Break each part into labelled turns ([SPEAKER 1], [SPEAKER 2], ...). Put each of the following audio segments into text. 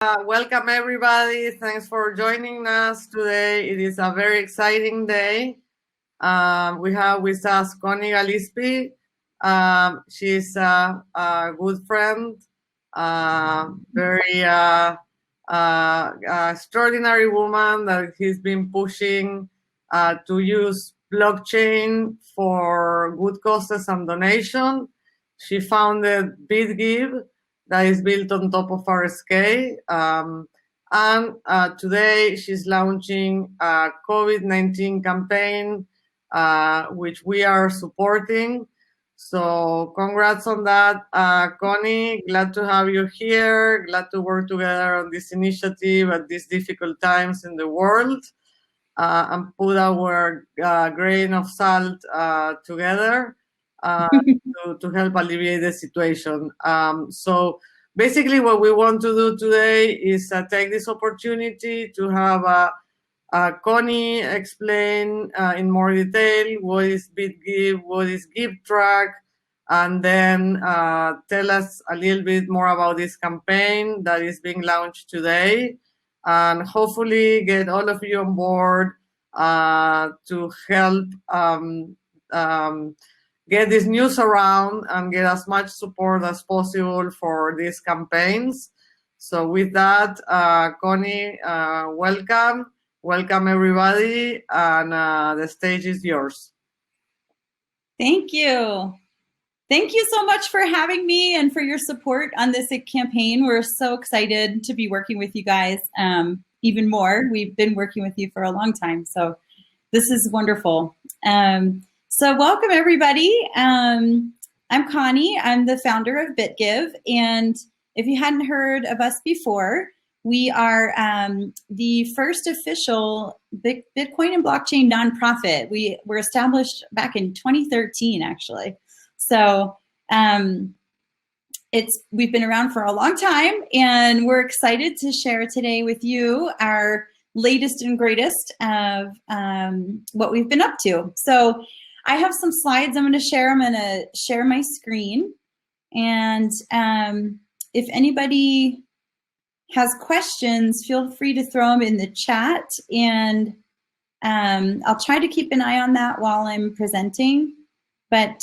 [SPEAKER 1] Welcome everybody. Thanks for joining us today. It is a very exciting day. We have with us Connie Gallippi. She's a good friend, very extraordinary woman that has been pushing to use blockchain for good causes and donation. She founded BitGive, that is built on top of RSK. And today she's launching a COVID-19 campaign, which we are supporting. So congrats on that, Connie. Glad to have you here. Glad to work together on this initiative at these difficult times in the world, and put our grain of salt together. To help alleviate the situation. So basically what we want to do today is take this opportunity to have Connie explain in more detail what is BitGive, what is GiveTrack, and then tell us a little bit more about this campaign that is being launched today, and hopefully get all of you on board to help get this news around and get as much support as possible for these campaigns. So with that, Connie, welcome. Welcome everybody, and the stage is yours.
[SPEAKER 2] Thank you. Thank you so much for having me and for your support on this campaign. We're so excited to be working with you guys even more. We've been working with you for a long time, so this is wonderful. So welcome everybody. I'm Connie. I'm the founder of BitGive, and if you hadn't heard of us before, we are the first official Bitcoin and blockchain nonprofit. We were established back in 2013, actually. So we've been around for a long time, and we're excited to share today with you our latest and greatest of what we've been up to. So I have some slides I'm going to share. I'm going to share my screen. And if anybody has questions, feel free to throw them in the chat. And I'll try to keep an eye on that while I'm presenting. But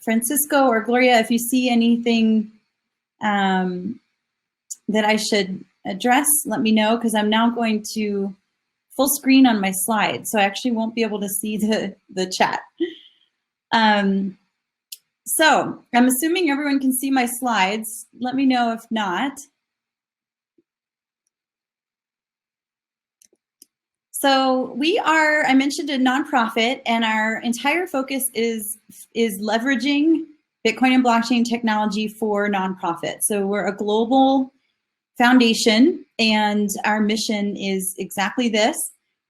[SPEAKER 2] Francisco or Gloria, if you see anything that I should address, let me know, because I'm now going to full screen on my slides, so I actually won't be able to see the chat. So I'm assuming everyone can see my slides. Let me know if not. So we are, I mentioned, a nonprofit, and our entire focus is leveraging Bitcoin and blockchain technology for nonprofits. So we're a global foundation, and our mission is exactly this.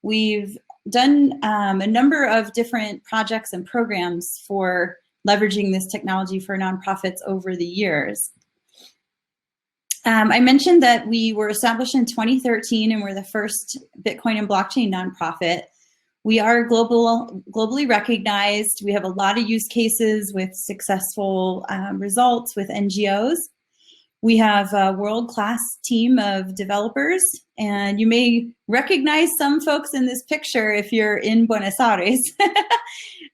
[SPEAKER 2] We've done a number of different projects and programs for leveraging this technology for nonprofits over the years. I mentioned that we were established in 2013, and we're the first Bitcoin and blockchain nonprofit. We are globally recognized. We have a lot of use cases with successful results with NGOs. We have a world-class team of developers, and you may recognize some folks in this picture if you're in Buenos Aires.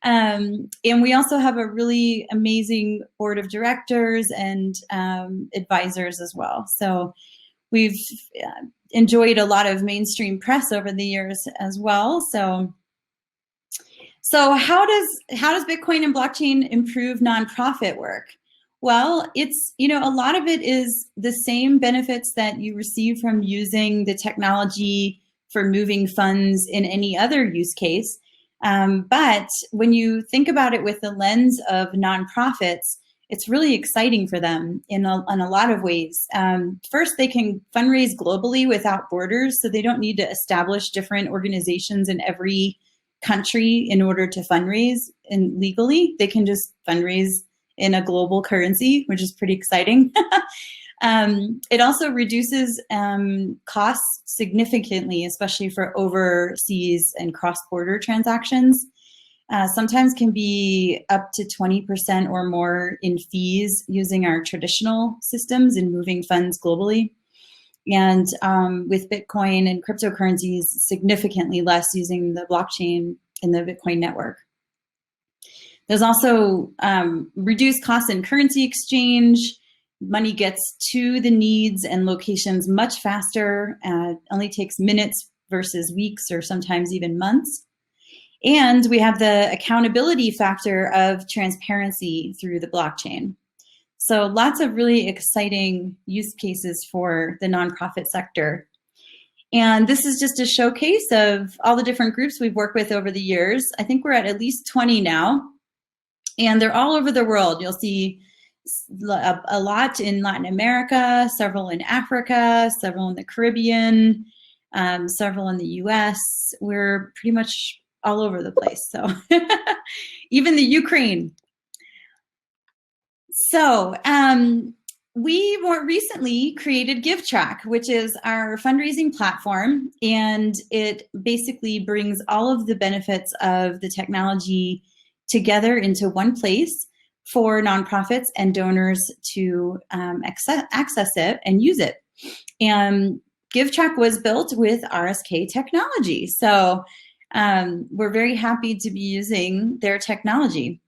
[SPEAKER 2] And we also have a really amazing board of directors and advisors as well. So we've enjoyed a lot of mainstream press over the years as well. So how does Bitcoin and blockchain improve nonprofit work? Well, it's, a lot of it is the same benefits that you receive from using the technology for moving funds in any other use case. But when you think about it with the lens of nonprofits, it's really exciting for them in a lot of ways. First, they can fundraise globally without borders, so they don't need to establish different organizations in every country in order to fundraise legally. They can just fundraise in a global currency, which is pretty exciting. It also reduces costs significantly, especially for overseas and cross-border transactions. sometimes can be up to 20% or more in fees using our traditional systems and moving funds globally. And with Bitcoin and cryptocurrencies, significantly less using the blockchain in the Bitcoin network. There's also reduced costs in currency exchange. Money gets to the needs and locations much faster. Only takes minutes versus weeks or sometimes even months. And we have the accountability factor of transparency through the blockchain. So lots of really exciting use cases for the nonprofit sector. And this is just a showcase of all the different groups we've worked with over the years. I think we're at least 20 now, and they're all over the world. You'll see a lot in Latin America, several in Africa, several in the Caribbean, several in the US. We're pretty much all over the place. So even the Ukraine. So we more recently created GiveTrack, which is our fundraising platform, and it basically brings all of the benefits of the technology together into one place for nonprofits and donors to access it and use it. And GiveTrack was built with RSK technology. So we're very happy to be using their technology.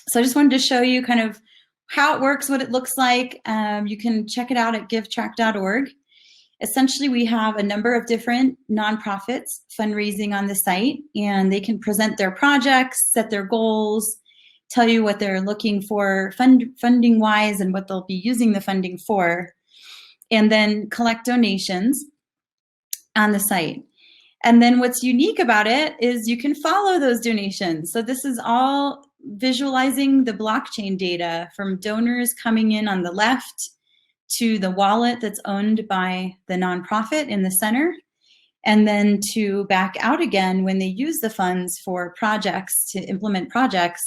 [SPEAKER 2] So I just wanted to show you kind of how it works, what it looks like. You can check it out at givetrack.org. Essentially, we have a number of different nonprofits fundraising on the site, and they can present their projects, set their goals, tell you what they're looking for funding-wise and what they'll be using the funding for, and then collect donations on the site. And then what's unique about it is you can follow those donations. So this is all visualizing the blockchain data from donors coming in on the left to the wallet that's owned by the nonprofit in the center, and then to back out again when they use the funds for projects, to implement projects.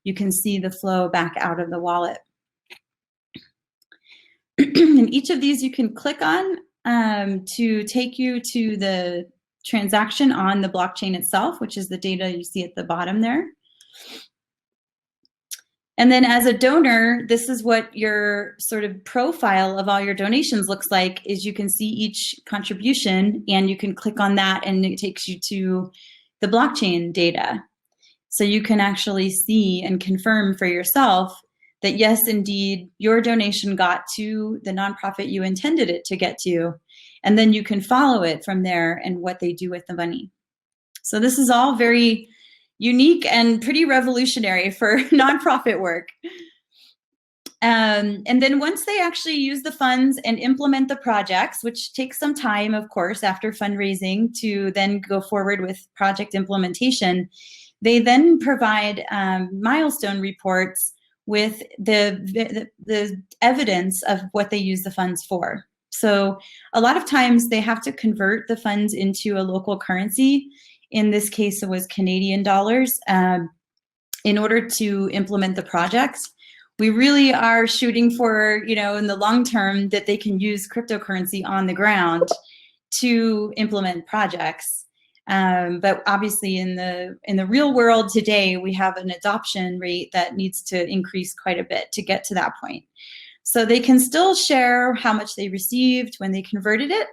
[SPEAKER 2] You can see the flow back out of the wallet. And each of these you can click on to take you to the transaction on the blockchain itself, which is the data you see at the bottom there. And then as a donor, this is what your sort of profile of all your donations looks like, is you can see each contribution and you can click on that and it takes you to the blockchain data. So you can actually see and confirm for yourself that yes, indeed, your donation got to the nonprofit you intended it to get to. And then you can follow it from there and what they do with the money. So this is all very unique and pretty revolutionary for nonprofit work. And then once they actually use the funds and implement the projects, which takes some time, of course, after fundraising to then go forward with project implementation, they then provide milestone reports with the evidence of what they use the funds for. So a lot of times they have to convert the funds into a local currency. In this case, it was Canadian dollars in order to implement the projects. We really are shooting for, in the long term, that they can use cryptocurrency on the ground to implement projects. But obviously in the real world today, we have an adoption rate that needs to increase quite a bit to get to that point. So they can still share how much they received when they converted it,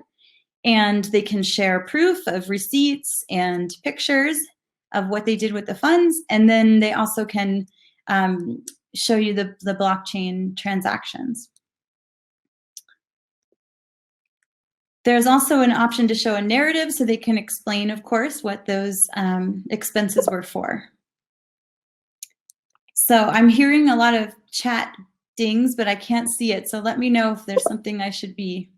[SPEAKER 2] and they can share proof of receipts and pictures of what they did with the funds. And then they also can show you the blockchain transactions. There's also an option to show a narrative, so they can explain, of course, what those expenses were for. So I'm hearing a lot of chat dings, but I can't see it. So let me know if there's something I should be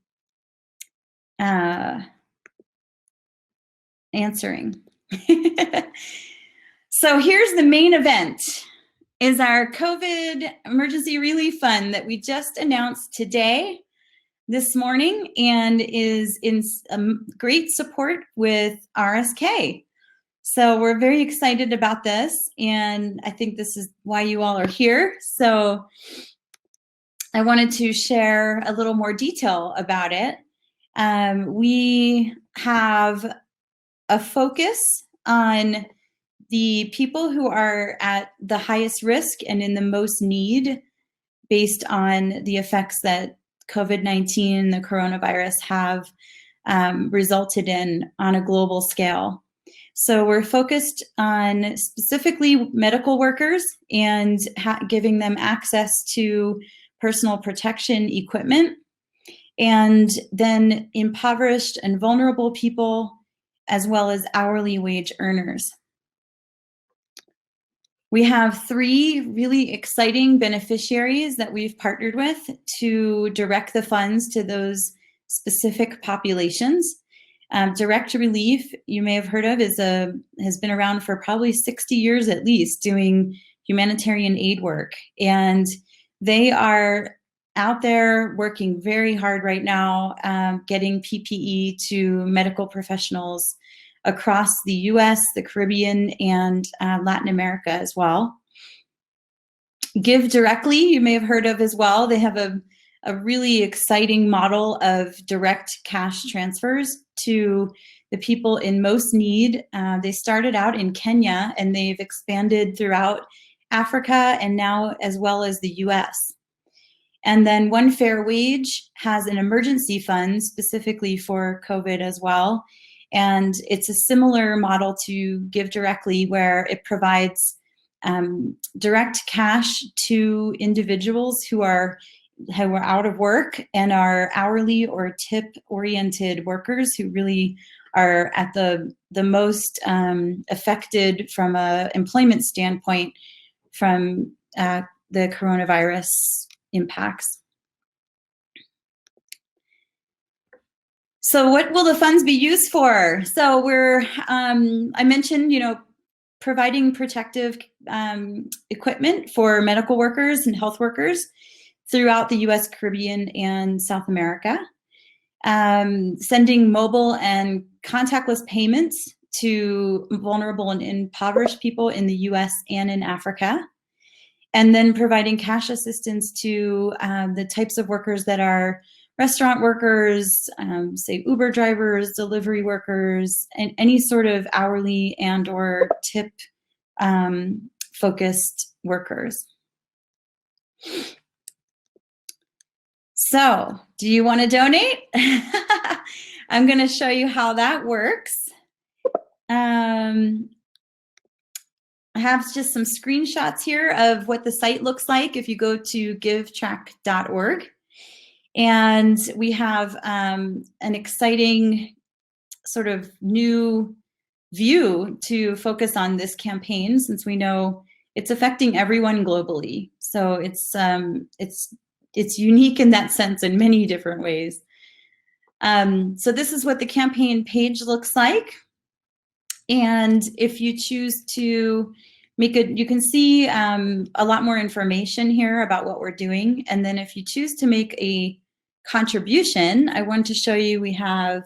[SPEAKER 2] answering. So here's the main event, is our COVID Emergency Relief Fund that we just announced today, this morning, and is in great support with RSK. So we're very excited about this, and I think this is why you all are here. So I wanted to share a little more detail about it. We have a focus on the people who are at the highest risk and in the most need based on the effects that COVID-19, the coronavirus, have resulted in on a global scale. So we're focused on specifically medical workers and giving them access to personal protection equipment, and then impoverished and vulnerable people, as well as hourly wage earners. We have 3 really exciting beneficiaries that we've partnered with to direct the funds to those specific populations. Direct Relief, you may have heard of, has been around for probably 60 years at least, doing humanitarian aid work. And they are out there working very hard right now, getting PPE to medical professionals across the US, the Caribbean, and Latin America as well. Give Directly, you may have heard of as well. They have a really exciting model of direct cash transfers to the people in most need. They started out in Kenya and they've expanded throughout Africa and now as well as the US. And then One Fair Wage has an emergency fund specifically for COVID as well. And it's a similar model to Give Directly, where it provides direct cash to individuals who are out of work and are hourly or tip-oriented workers who really are at the most affected from an employment standpoint from the coronavirus impacts. So what will the funds be used for? So we're, I mentioned, providing protective equipment for medical workers and health workers throughout the US, Caribbean, and South America. Sending mobile and contactless payments to vulnerable and impoverished people in the US and in Africa. And then providing cash assistance to the types of workers that are restaurant workers, say Uber drivers, delivery workers, and any sort of hourly and or tip focused workers. So, do you want to donate? I'm going to show you how that works. I have just some screenshots here of what the site looks like if you go to givetrack.org. And we have an exciting sort of new view to focus on this campaign, since we know it's affecting everyone globally. So it's unique in that sense in many different ways. So this is what the campaign page looks like. And if you choose to make it, you can see a lot more information here about what we're doing. And then if you choose to make a contribution, I want to show you we have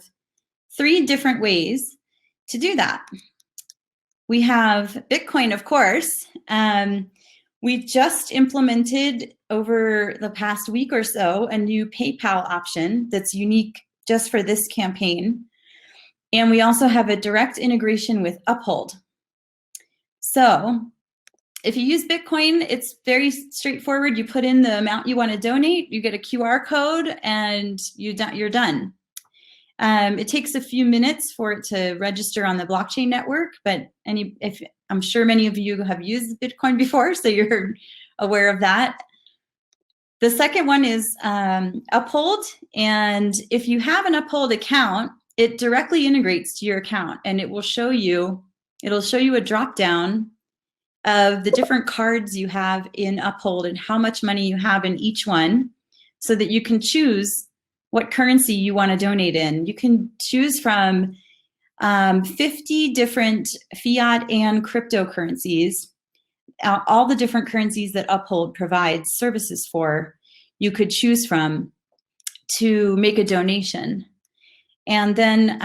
[SPEAKER 2] 3 different ways to do that. We have Bitcoin, of course. We just implemented over the past week or so a new PayPal option that's unique just for this campaign. And we also have a direct integration with Uphold. So if you use Bitcoin, it's very straightforward. You put in the amount you want to donate, you get a QR code, and you're done. It takes a few minutes for it to register on the blockchain network, but I'm sure many of you have used Bitcoin before, so you're aware of that. The second one is Uphold, and if you have an Uphold account, it directly integrates to your account, and it'll show you a drop down of the different cards you have in Uphold and how much money you have in each one, so that you can choose what currency you want to donate in. You can choose from 50 different fiat and cryptocurrencies, all the different currencies that Uphold provides services for, you could choose from to make a donation. And then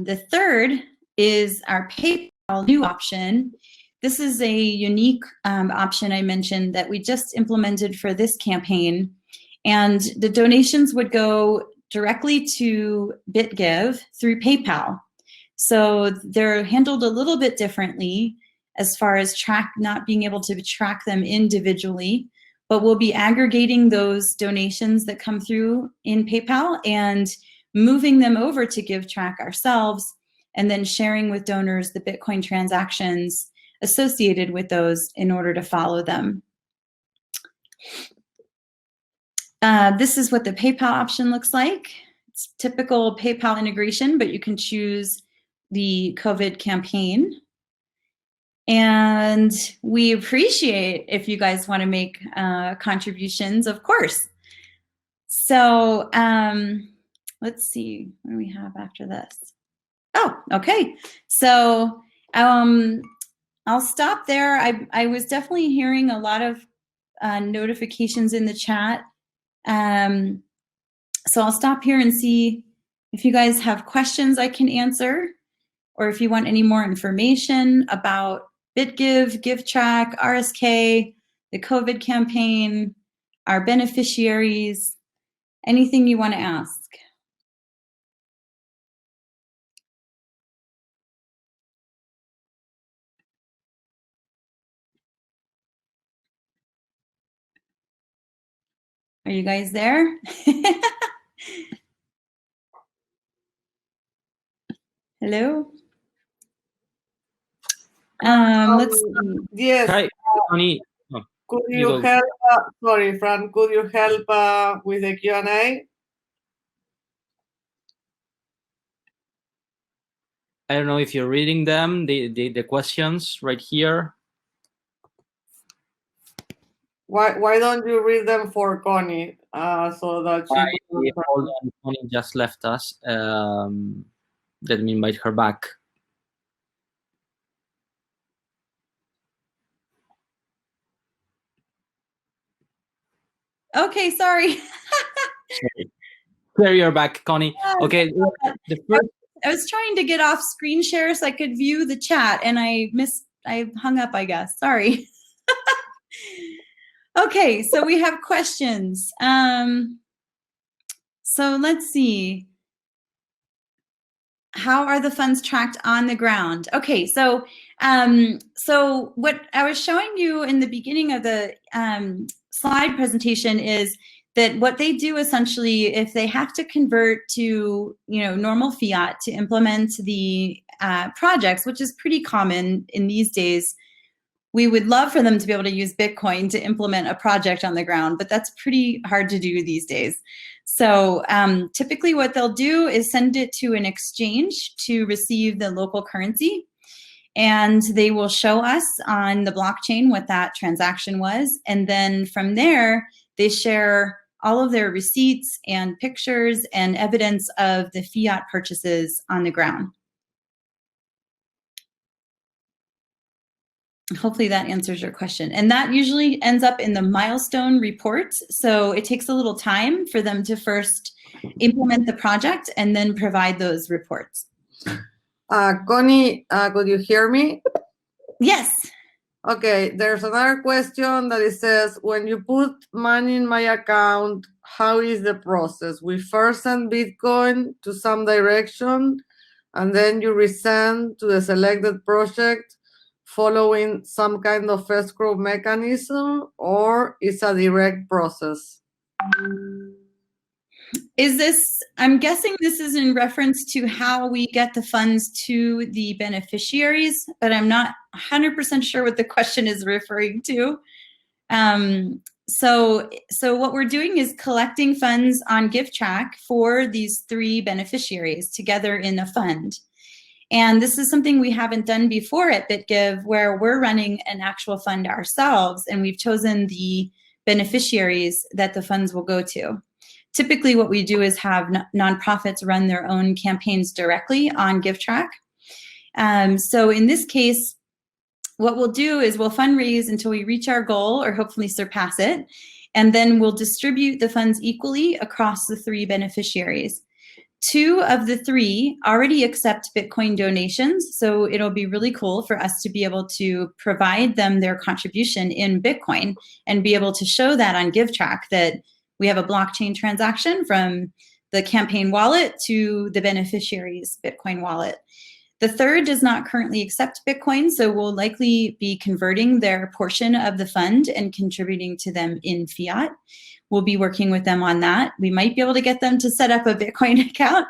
[SPEAKER 2] the third is our PayPal new option. This is a unique option I mentioned that we just implemented for this campaign. And the donations would go directly to BitGive through PayPal. So they're handled a little bit differently as far as not being able to track them individually, but we'll be aggregating those donations that come through in PayPal and moving them over to GiveTrack ourselves, and then sharing with donors the Bitcoin transactions associated with those in order to follow them. This is what the PayPal option looks like. It's typical PayPal integration, but you can choose the COVID campaign. And we appreciate if you guys want to make contributions, of course. So let's see, what do we have after this? Oh, okay. So I'll stop there. I was definitely hearing a lot of notifications in the chat. So I'll stop here and see if you guys have questions I can answer, or if you want any more information about BitGive, GiveTrack, RSK, the COVID campaign, our beneficiaries, anything you want to ask. Are you guys there? Hello? Let's see.
[SPEAKER 1] Yes.
[SPEAKER 3] Hi, Connie.
[SPEAKER 1] Could you help, sorry, Fran, could you help with the Q&A?
[SPEAKER 3] I don't know if you're reading them, the questions right here.
[SPEAKER 1] Why don't you read them for Connie so that she can...
[SPEAKER 3] Hold on, Connie just left us. Let me invite her back.
[SPEAKER 2] Okay, sorry.
[SPEAKER 3] There you're back, Connie. Okay, the first.
[SPEAKER 2] I was trying to get off screen share so I could view the chat, and I hung up, I guess. Sorry. Okay, so we have questions. So let's see. How are the funds tracked on the ground? Okay, so so what I was showing you in the beginning of the slide presentation is that what they do essentially, if they have to convert to normal fiat to implement the projects, which is pretty common in these days, we would love for them to be able to use Bitcoin to implement a project on the ground, but that's pretty hard to do these days. So typically what they'll do is send it to an exchange to receive the local currency, and they will show us on the blockchain what that transaction was. And then from there, they share all of their receipts and pictures and evidence of the fiat purchases on the ground. Hopefully that answers your question. And that usually ends up in the milestone reports. So it takes a little time for them to first implement the project and then provide those reports.
[SPEAKER 1] Connie, could you hear me?
[SPEAKER 2] Yes.
[SPEAKER 1] Okay, there's another question that it says, when you put money in my account, how is the process? We first send Bitcoin to some direction, and then you resend to the selected project following some kind of escrow mechanism, or it's a direct process?
[SPEAKER 2] Is this, I'm guessing this is in reference to how we get the funds to the beneficiaries, but I'm not 100% sure what the question is referring to. So what we're doing is collecting funds on GiveTrack for these 3 beneficiaries together in a fund. And this is something we haven't done before at BitGive, where we're running an actual fund ourselves, and we've chosen the beneficiaries that the funds will go to. Typically, what we do is have nonprofits run their own campaigns directly on GiveTrack. So in this case, what we'll do is we'll fundraise until we reach our goal or hopefully surpass it, and then we'll distribute the funds equally across the 3 beneficiaries. 2 of the 3 already accept Bitcoin donations, so it'll be really cool for us to be able to provide them their contribution in Bitcoin and be able to show that on GiveTrack that we have a blockchain transaction from the campaign wallet to the beneficiary's Bitcoin wallet. The third does not currently accept Bitcoin, so we'll likely be converting their portion of the fund and contributing to them in fiat. We'll be working with them on that. We might be able to get them to set up a Bitcoin account,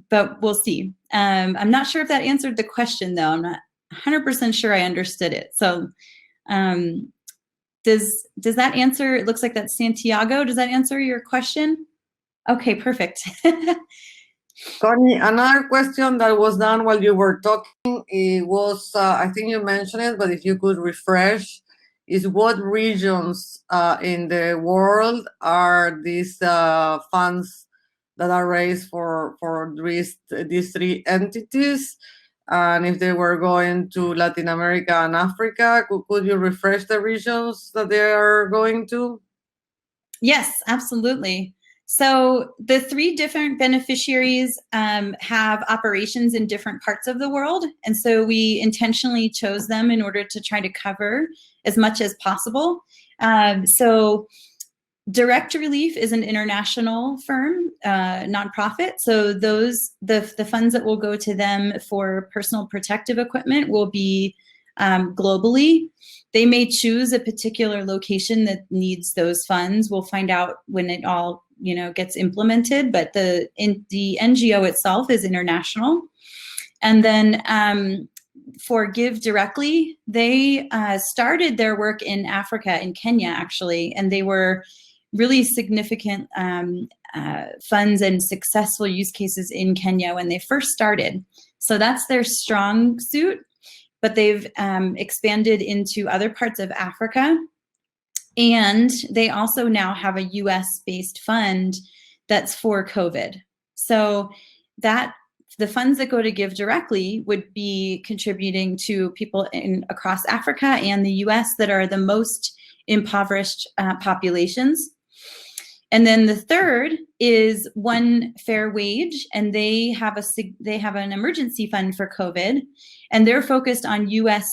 [SPEAKER 2] but we'll see. I'm not sure if that answered the question, though. I'm not 100% sure I understood it. So does that answer? It looks like that's Santiago. Does that answer your question? Okay, perfect.
[SPEAKER 1] Connie, another question that was done while you were talking, it was, I think you mentioned it, but if you could refresh, is what regions in the world are these funds that are raised for these three entities? And if they were going to Latin America and Africa, could you refresh the regions that they are going to?
[SPEAKER 2] Yes, absolutely. So the three different beneficiaries have operations in different parts of the world. And so we intentionally chose them in order to try to cover as much as possible. So Direct Relief is an international firm, nonprofit. So the funds that will go to them for personal protective equipment will be globally. They may choose a particular location that needs those funds. We'll find out when it all gets implemented, but the NGO itself is international. And then for Give Directly, they started their work in Africa, in Kenya actually, and they were really significant funds and successful use cases in Kenya when they first started. So that's their strong suit, but they've expanded into other parts of Africa. And they also now have a US-based fund that's for COVID. So that the funds that go to Give Directly would be contributing to people across Africa and the US that are the most impoverished populations. And then the third is One Fair Wage, and they have an emergency fund for COVID, and they're focused on US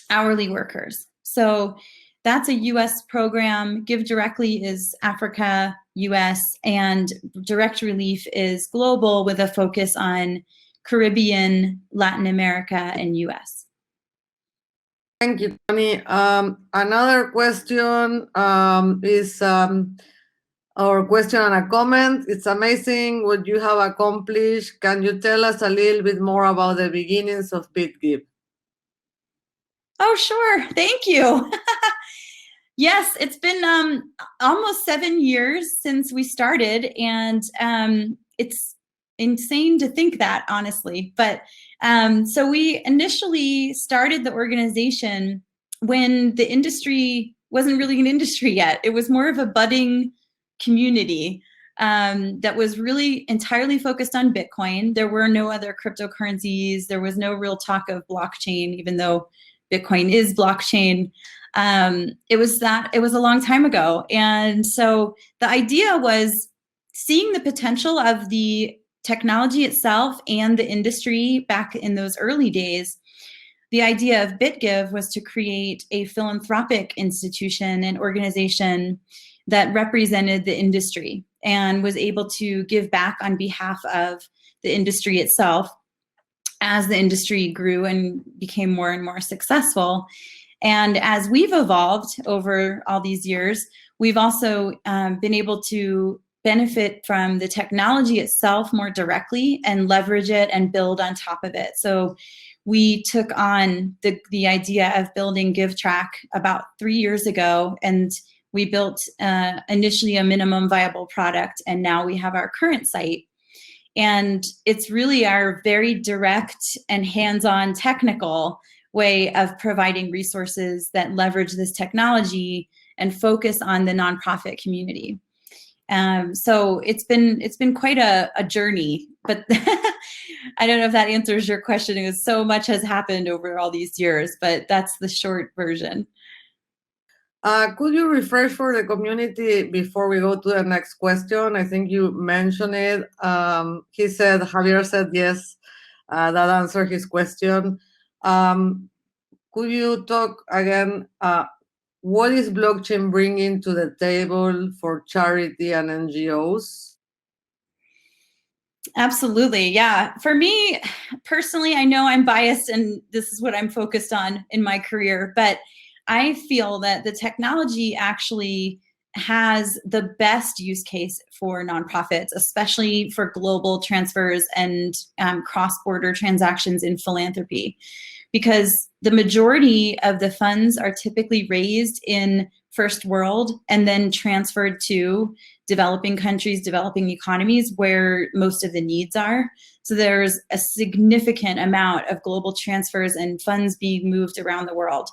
[SPEAKER 2] hourly workers. So that's a US program. Give Directly is Africa, US, and Direct Relief is global with a focus on Caribbean, Latin America, and US.
[SPEAKER 1] Thank you, Connie. Another question is, or question and a comment. It's amazing what you have accomplished. Can you tell us a little bit more about the beginnings of BitGive?
[SPEAKER 2] Oh, sure. Thank you. Yes, it's been almost 7 years since we started, and it's insane to think that, honestly. But so we initially started the organization when the industry wasn't really an industry yet. It was more of a budding community that was really entirely focused on Bitcoin. There were no other cryptocurrencies. There was no real talk of blockchain, even though Bitcoin is blockchain. It was a long time ago. And so the idea was seeing the potential of the technology itself and the industry back in those early days. The idea of BitGive was to create a philanthropic institution and organization that represented the industry and was able to give back on behalf of the industry itself as the industry grew and became more and more successful. And as we've evolved over all these years, we've also been able to benefit from the technology itself more directly and leverage it and build on top of it. So we took on the idea of building GiveTrack about 3 years ago, and we built initially a minimum viable product, and now we have our current site. And it's really our very direct and hands-on technical way of providing resources that leverage this technology and focus on the nonprofit community. So it's been quite a journey, but I don't know if that answers your question. It was so much has happened over all these years, but that's the short version.
[SPEAKER 1] Could you refresh for the community before we go to the next question? I think you mentioned it. Javier said yes, that answered his question. Could you talk again, what is blockchain bringing to the table for charity and NGOs?
[SPEAKER 2] Absolutely. Yeah. For me personally, I know I'm biased and this is what I'm focused on in my career, but I feel that the technology actually has the best use case for nonprofits, especially for global transfers and cross-border transactions in philanthropy, because the majority of the funds are typically raised in first world and then transferred to developing countries, developing economies where most of the needs are. So there's a significant amount of global transfers and funds being moved around the world.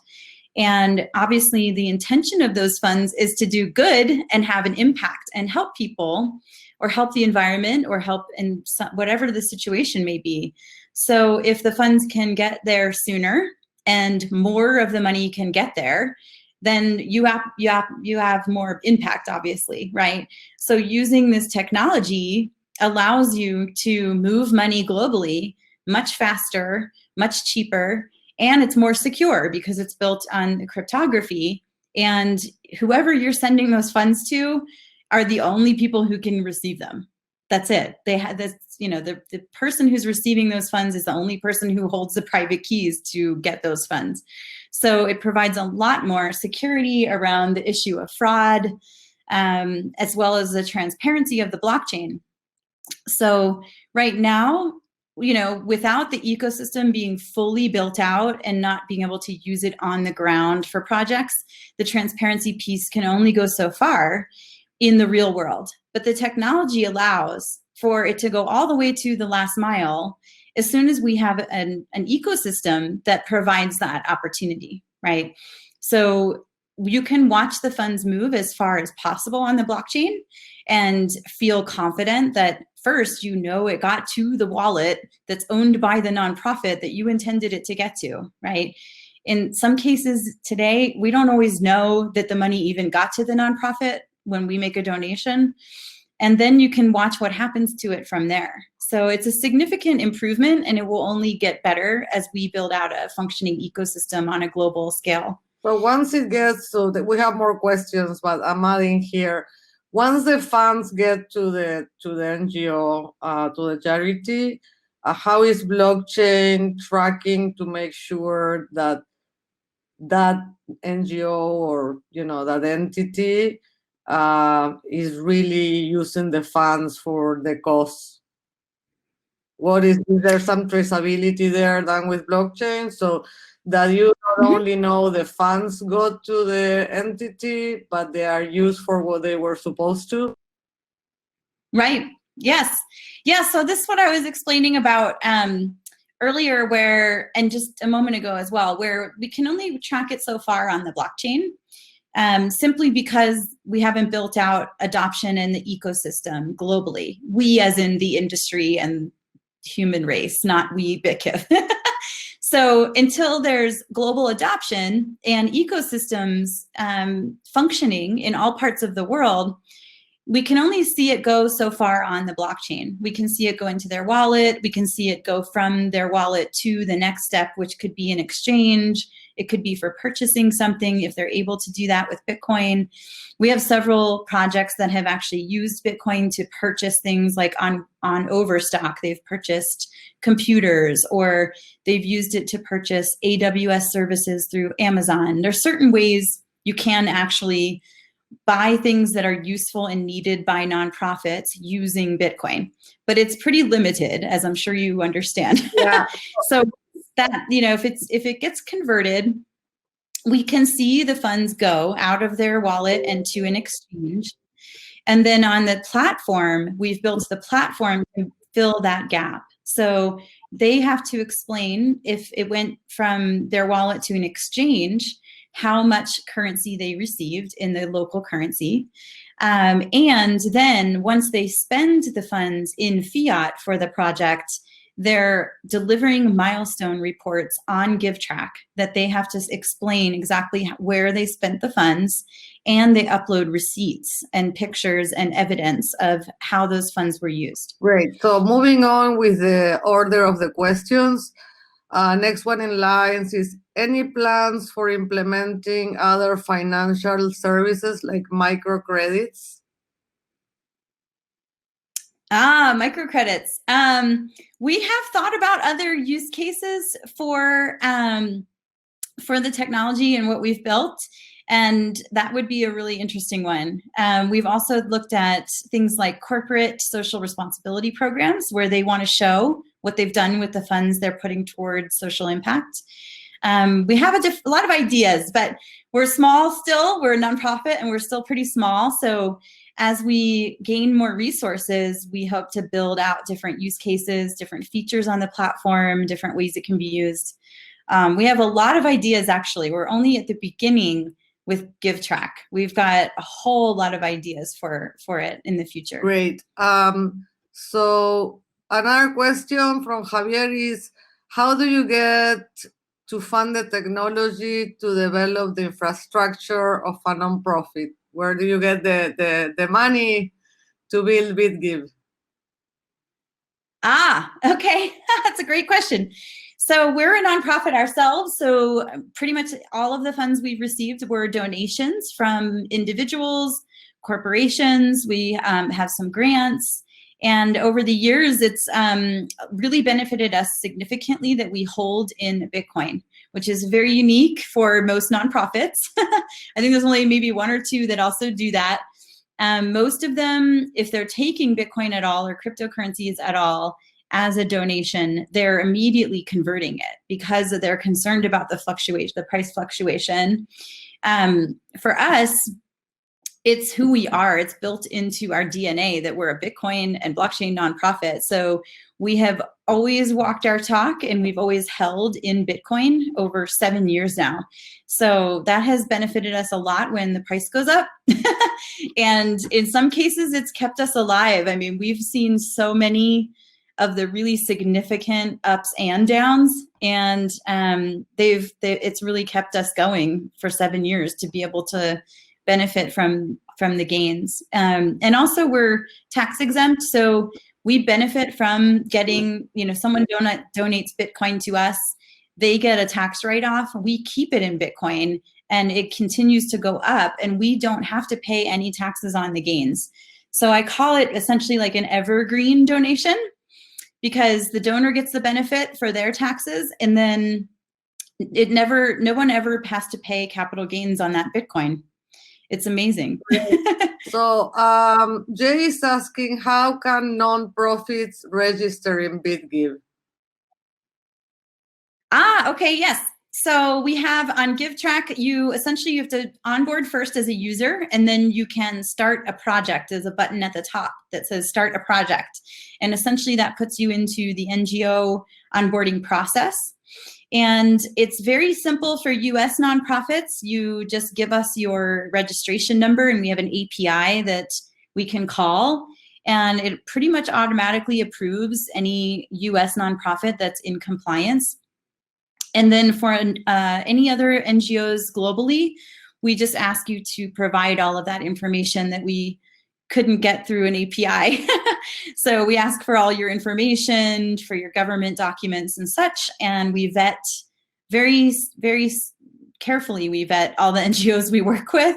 [SPEAKER 2] And obviously the intention of those funds is to do good and have an impact and help people or help the environment or help in whatever the situation may be. So if the funds can get there sooner and more of the money can get there, then you have more impact, obviously, right? So using this technology allows you to move money globally much faster, much cheaper, and it's more secure because it's built on cryptography. And whoever you're sending those funds to are the only people who can receive them. That's it. They have this, the person who's receiving those funds is the only person who holds the private keys to get those funds. So it provides a lot more security around the issue of fraud, as well as the transparency of the blockchain. So right now, without the ecosystem being fully built out and not being able to use it on the ground for projects, the transparency piece can only go so far in the real world. But the technology allows for it to go all the way to the last mile as soon as we have an ecosystem that provides that opportunity, right? So you can watch the funds move as far as possible on the blockchain and feel confident that first, it got to the wallet that's owned by the nonprofit that you intended it to get to, right? In some cases today, we don't always know that the money even got to the nonprofit when we make a donation. And then you can watch what happens to it from there. So it's a significant improvement and it will only get better as we build out a functioning ecosystem on a global scale.
[SPEAKER 1] So once it gets so that we have more questions, but I'm adding here, once the funds get to the NGO, to the charity, how is blockchain tracking to make sure that that NGO or that entity is really using the funds for the cause? Is there some traceability there done with blockchain so that you not only know the funds go to the entity, but they are used for what they were supposed to?
[SPEAKER 2] Right. Yes. Yeah. So this is what I was explaining about earlier and just a moment ago as well, where we can only track it so far on the blockchain. Simply because we haven't built out adoption in the ecosystem globally. We as in the industry and human race, not we BitGive. So until there's global adoption and ecosystems functioning in all parts of the world, we can only see it go so far on the blockchain. We can see it go into their wallet. We can see it go from their wallet to the next step, which could be an exchange. It could be for purchasing something if they're able to do that with Bitcoin. We have several projects that have actually used Bitcoin to purchase things like on Overstock. They've purchased computers, or they've used it to purchase AWS services through Amazon. There's certain ways you can actually buy things that are useful and needed by nonprofits using Bitcoin, but it's pretty limited, as I'm sure you understand.
[SPEAKER 1] Yeah.
[SPEAKER 2] So that, if it gets converted, we can see the funds go out of their wallet and to an exchange. And then on the platform, we've built the platform to fill that gap. So they have to explain if it went from their wallet to an exchange, how much currency they received in the local currency. And then once they spend the funds in fiat for the project, they're delivering milestone reports on GiveTrack that they have to explain exactly where they spent the funds, and they upload receipts and pictures and evidence of how those funds were used.
[SPEAKER 1] Great. So moving on with the order of the questions. Next one in lines is, any plans for implementing other financial services like microcredits?
[SPEAKER 2] Microcredits. We have thought about other use cases for the technology and what we've built, and that would be a really interesting one. We've also looked at things like corporate social responsibility programs where they want to show what they've done with the funds they're putting towards social impact. We have a lot of ideas, but we're small still. We're a nonprofit and we're still pretty small. So as we gain more resources, we hope to build out different use cases, different features on the platform, different ways it can be used. We have a lot of ideas, actually. We're only at the beginning with GiveTrack. We've got a whole lot of ideas for it in the future.
[SPEAKER 1] Great. So another question from Javier is, how do you get to fund the technology to develop the infrastructure of a nonprofit? Where do you get the money to build BitGive?
[SPEAKER 2] Okay. That's a great question. So we're a nonprofit ourselves. So pretty much all of the funds we've received were donations from individuals, corporations. We have some grants. And over the years, it's really benefited us significantly that we hold in Bitcoin, which is very unique for most nonprofits. I think there's only maybe one or two that also do that. Most of them, if they're taking Bitcoin at all or cryptocurrencies at all as a donation, they're immediately converting it because they're concerned about the fluctuation, the price fluctuation. For us, it's who we are. It's built into our DNA that we're a Bitcoin and blockchain nonprofit. So we have always walked our talk and we've always held in Bitcoin over 7 years now. So that has benefited us a lot when the price goes up. And in some cases, it's kept us alive. I mean, we've seen so many of the really significant ups and downs, and it's really kept us going for 7 years to be able to benefit from the gains. And also we're tax exempt, so we benefit from getting, someone donates Bitcoin to us, they get a tax write-off, we keep it in Bitcoin, and it continues to go up, and we don't have to pay any taxes on the gains. So I call it essentially like an evergreen donation, because the donor gets the benefit for their taxes, and then no one ever has to pay capital gains on that Bitcoin. It's amazing.
[SPEAKER 1] So Jay is asking, how can nonprofits register in BitGive?
[SPEAKER 2] Okay, yes. So we have on GiveTrack, you have to onboard first as a user, and then you can start a project. There's a button at the top that says start a project. And essentially that puts you into the NGO onboarding process. And it's very simple for US nonprofits. You just give us your registration number, and we have an API that we can call, and it pretty much automatically approves any US nonprofit that's in compliance. And then for any other NGOs globally, we just ask you to provide all of that information that we couldn't get through an API. So we ask for all your information, for your government documents and such, and we vet very, very carefully, we vet all the NGOs we work with.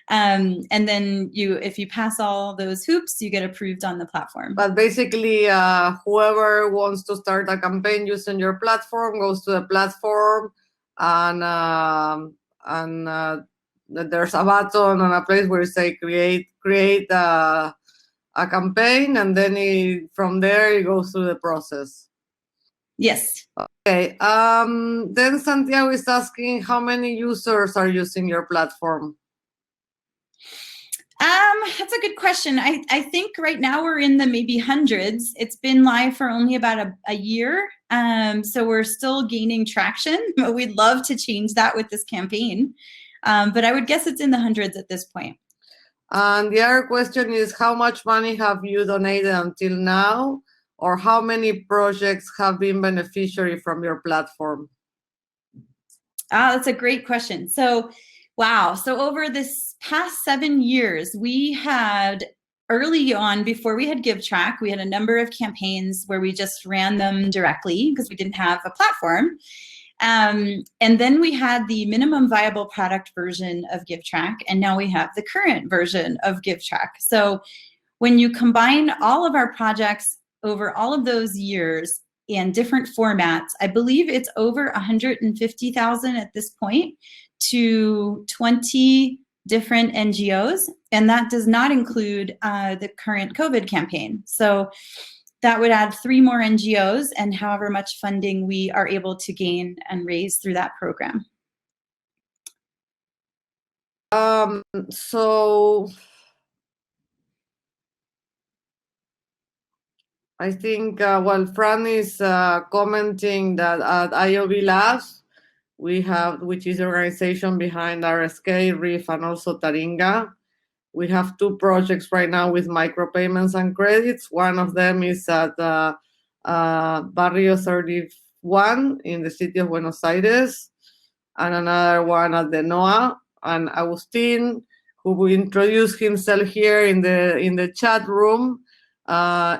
[SPEAKER 2] And then if you pass all those hoops, you get approved on the platform.
[SPEAKER 1] But basically, whoever wants to start a campaign using your platform goes to the platform, and there's a button on a place where you say create a campaign, and then from there it goes through the process.
[SPEAKER 2] Yes.
[SPEAKER 1] Okay. Then Santiago is asking, how many users are using your platform?
[SPEAKER 2] That's a good question. I think right now we're in the maybe hundreds. It's been live for only about a year. So we're still gaining traction, but we'd love to change that with this campaign. But I would guess it's in the hundreds at this point.
[SPEAKER 1] And the other question is, how much money have you donated until now? Or how many projects have been beneficiary from your platform?
[SPEAKER 2] That's a great question. So, wow. So over this past 7 years, we had early on, before we had GiveTrack, we had a number of campaigns where we just ran them directly because we didn't have a platform. And then we had the minimum viable product version of GiveTrack, and now we have the current version of GiveTrack. So When you combine all of our projects over all of those years in different formats, I believe it's over 150,000 at this point to 20 different NGOs, and that does not include the current COVID campaign. So that would add 3 more NGOs and however much funding we are able to gain and raise through that program.
[SPEAKER 1] So I think, well, Fran is commenting that at IOVlabs, we have, which is the organization behind RSK, RIF, and also Taringa. We have 2 projects right now with micropayments and credits. One of them is at Barrio 31 in the city of Buenos Aires, and another one at the NOA. And Agustin, who will introduce himself here in the chat room,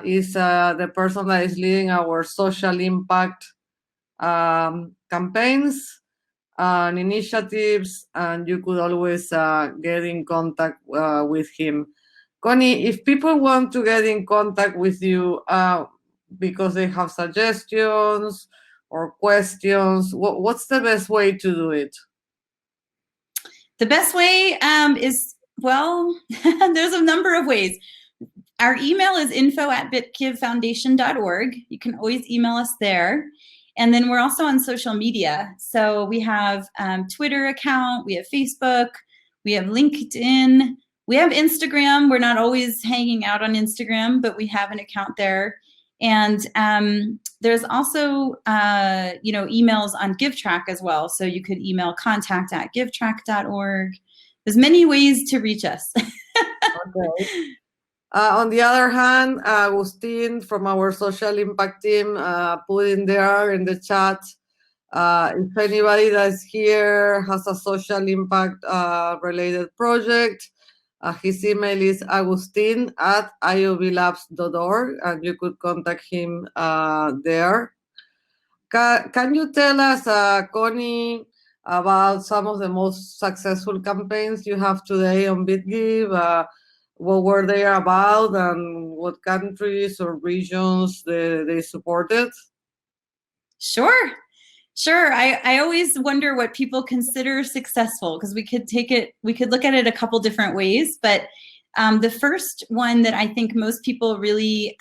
[SPEAKER 1] is the person that is leading our social impact campaigns and initiatives, and you could always get in contact with him. Connie, if people want to get in contact with you because they have suggestions or questions, what's the best way to do it?
[SPEAKER 2] The best way is, well, there's a number of ways. Our email is info@bitgivefoundation.org. You can always email us there. And then we're also on social media. So we have Twitter account, we have Facebook, we have LinkedIn, we have Instagram. We're not always hanging out on Instagram, but we have an account there. And there's also, emails on GiveTrack as well. So you could email contact@givetrack.org. There's many ways to reach us.
[SPEAKER 1] Okay. On the other hand, Agustin from our social impact team put in there in the chat, if anybody that's here has a social impact related project, his email is agustin@iovlabs.org, and you could contact him there. Can you tell us, Connie, about some of the most successful campaigns you have today on BitGive? What were they about, and what countries or regions they supported?
[SPEAKER 2] Sure. I always wonder what people consider successful, because we could look at it a couple different ways. But the first one that I think most people really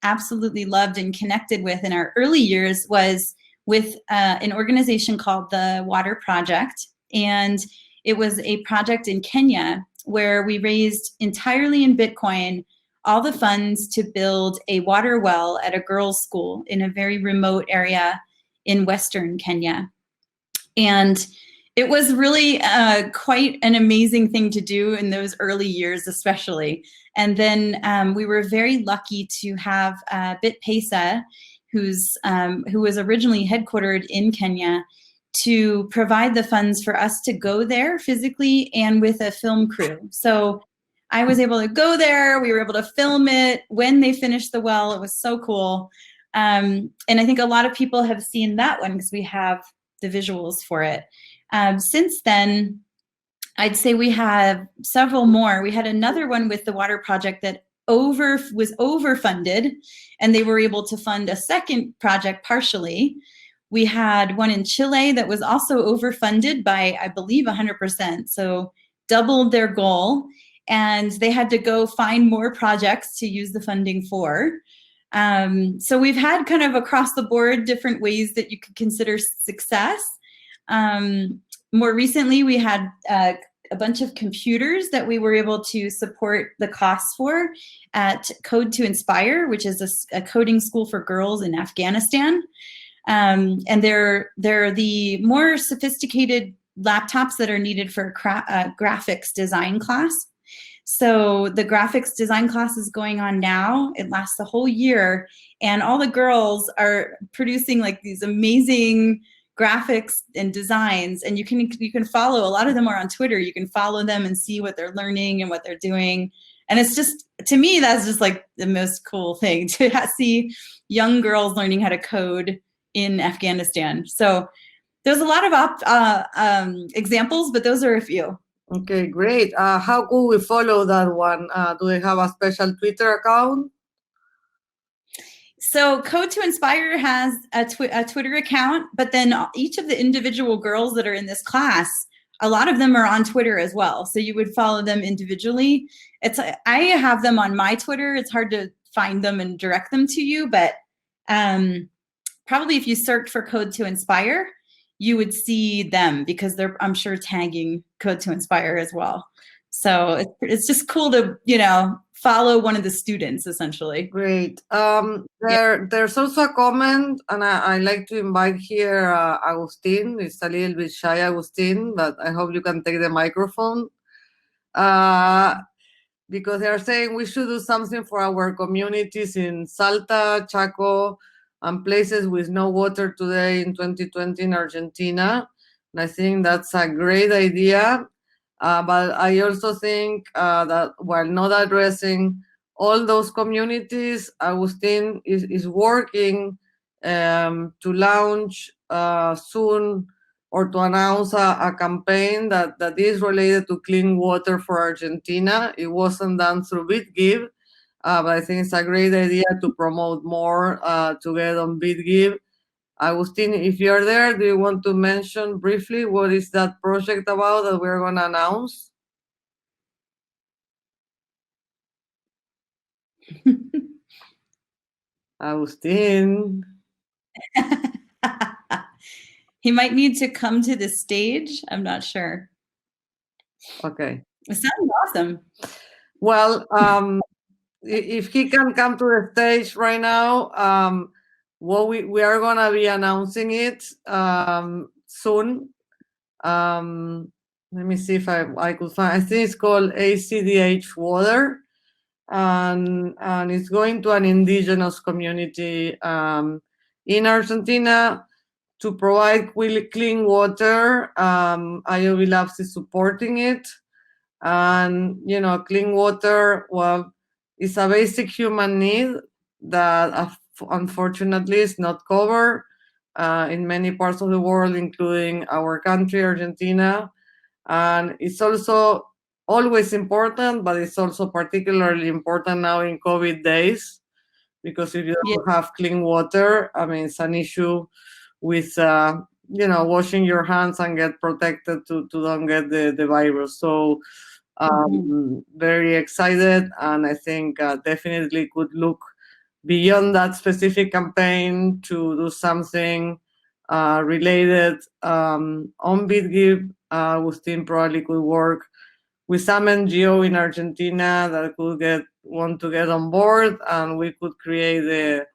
[SPEAKER 2] absolutely loved and connected with in our early years was with an organization called the Water Project. And it was a project in Kenya where we raised entirely in Bitcoin all the funds to build a water well at a girls' school in a very remote area in Western Kenya. And it was really quite an amazing thing to do in those early years, especially. And then we were very lucky to have BitPesa, who was originally headquartered in Kenya, to provide the funds for us to go there physically and with a film crew. So I was able to go there. We were able to film it when they finished the well. It was so cool. And I think a lot of people have seen that one because we have the visuals for it. Since then, I'd say we have several more. We had another one with the Water Project that was overfunded, and they were able to fund a second project partially. We had one in Chile that was also overfunded by, I believe, 100%, so doubled their goal, and they had to go find more projects to use the funding for. So we've had kind of across the board different ways that you could consider success. More recently, we had a bunch of computers that we were able to support the costs for at Code to Inspire, which is a coding school for girls in Afghanistan. And they're the more sophisticated laptops that are needed for a graphics design class. So the graphics design class is going on now. It lasts the whole year, and all the girls are producing like these amazing graphics and designs, and you can follow. A lot of them are on Twitter. You can follow them and see what they're learning and what they're doing. And it's just, to me, that's just like the most cool thing to see young girls learning how to code in Afghanistan. So there's a lot of examples, but those are a few.
[SPEAKER 1] Okay, great. How could we follow that one? Do they have a special Twitter account?
[SPEAKER 2] So Code to Inspire has a Twitter account, but then each of the individual girls that are in this class, a lot of them are on Twitter as well. So you would follow them individually. I have them on my Twitter. It's hard to find them and direct them to you, but probably if you search for Code to Inspire, you would see them because they're, I'm sure, tagging Code to Inspire as well. So it's just cool to, follow one of the students, essentially.
[SPEAKER 1] Great. There's also a comment, and I like to invite here Agustin. It's a little bit shy, Agustin, but I hope you can take the microphone. Because they are saying we should do something for our communities in Salta, Chaco, and places with no water today in 2020 in Argentina. And I think that's a great idea. But I also think that while not addressing all those communities, Agustin is working to launch soon or to announce a campaign that is related to clean water for Argentina. It wasn't done through BitGive, but I think it's a great idea to promote more to get on BitGive. Agustin, if you're there, do you want to mention briefly what is that project about that we're going to announce? Agustin.
[SPEAKER 2] He might need to come to the stage. I'm not sure.
[SPEAKER 1] Okay.
[SPEAKER 2] It sounds awesome.
[SPEAKER 1] Well, if he can come to the stage right now, well, we are going to be announcing it soon. Let me see if I could find. I think it's called ACDH Water, and it's going to an indigenous community in Argentina to provide clean water. IOVlabs is supporting it, and clean water, well, it's a basic human need that unfortunately is not covered in many parts of the world, including our country, Argentina. And it's also always important, but it's also particularly important now in COVID days, because if you don't have clean water, I mean, it's an issue with, washing your hands and get protected to don't get the virus. So very excited, and I think definitely could look beyond that specific campaign to do something related on BitGive. Agustin probably could work with some NGO in Argentina that could want to get on board, and we could create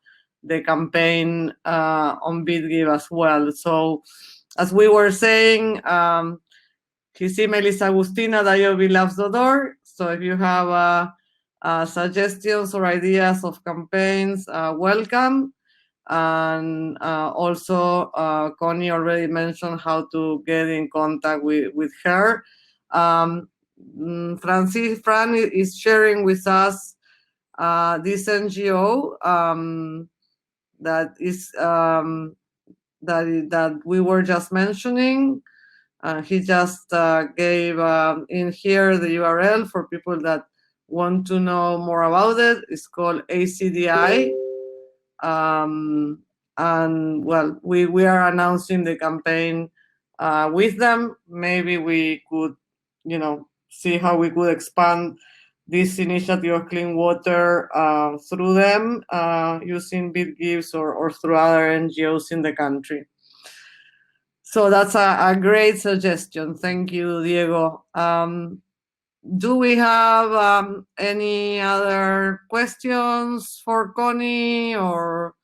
[SPEAKER 1] the campaign on BitGive as well. So, as we were saying, his email is agustin@iovlabs.org. So if you have suggestions or ideas of campaigns, welcome. And also, Connie already mentioned how to get in contact with her. Fran is sharing with us this NGO that is that we were just mentioning. He just gave in here the URL for people that want to know more about it. It's called ACDI. And well, we are announcing the campaign with them. Maybe we could, see how we could expand this initiative of clean water through them using BitGives or through other NGOs in the country. So that's a great suggestion. Thank you, Diego. Do we have any other questions for Connie or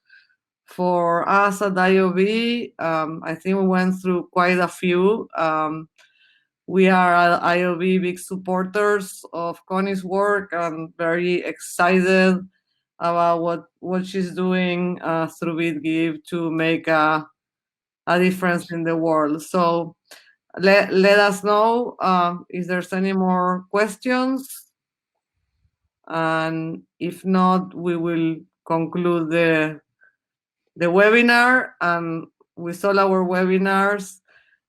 [SPEAKER 1] for us at IOV? I think we went through quite a few. We are at IOV big supporters of Connie's work and very excited about what she's doing through BitGive to make a difference in the world. So let us know if there's any more questions. And if not, we will conclude the webinar. And with all our webinars,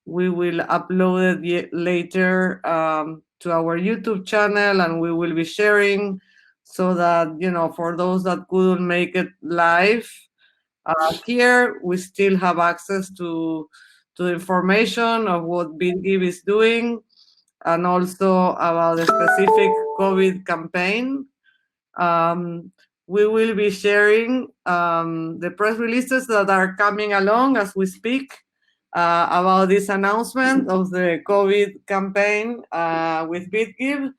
[SPEAKER 1] we will upload it later to our YouTube channel, and we will be sharing so that, you know, for those that couldn't make it live here, we still have access to the information of what BitGive is doing, and also about the specific COVID campaign. We will be sharing the press releases that are coming along as we speak about this announcement of the COVID campaign with BitGive.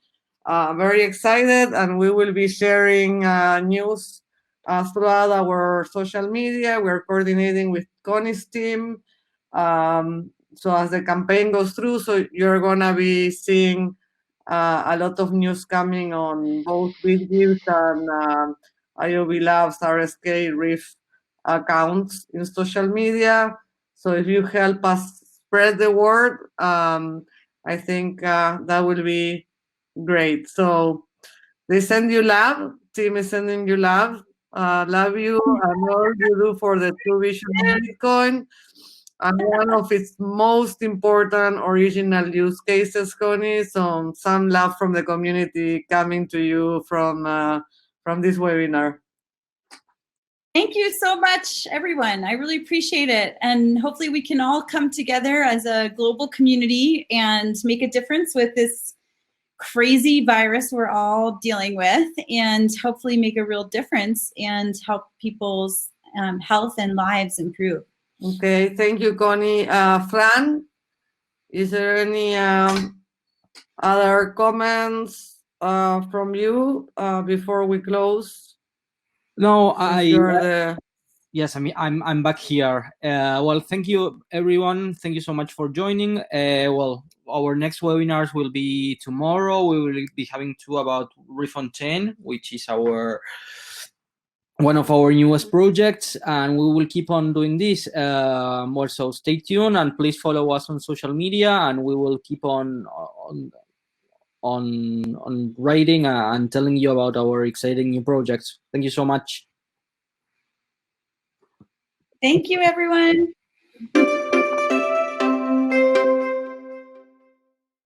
[SPEAKER 1] Very excited, and we will be sharing news throughout our social media. We're coordinating with Connie's team. So as the campaign goes through, so you're gonna be seeing a lot of news coming on both BitGives and IOVlabs, RSK, RIF accounts in social media. So if you help us spread the word, I think that will be great. So they send you love. Team is sending you love. Love you and all you do for the True Vision of Bitcoin. And one of its most important original use cases, Connie. So some love from the community coming to you from this webinar.
[SPEAKER 2] Thank you so much, everyone. I really appreciate it. And hopefully we can all come together as a global community and make a difference with this crazy virus we're all dealing with, and hopefully make a real difference and help people's health and lives improve.
[SPEAKER 1] Okay, thank you, Connie. Fran, is there any other comments from you before we close?
[SPEAKER 4] No, yes, I mean, I'm back here. Well, thank you, everyone. Thank you so much for joining. Well, our next webinars will be tomorrow. We will be having two about Refontaine, which is one of our newest projects, and we will keep on doing this. Also, stay tuned and please follow us on social media, and we will keep on writing and telling you about our exciting new projects. Thank you so much.
[SPEAKER 2] Thank you, everyone.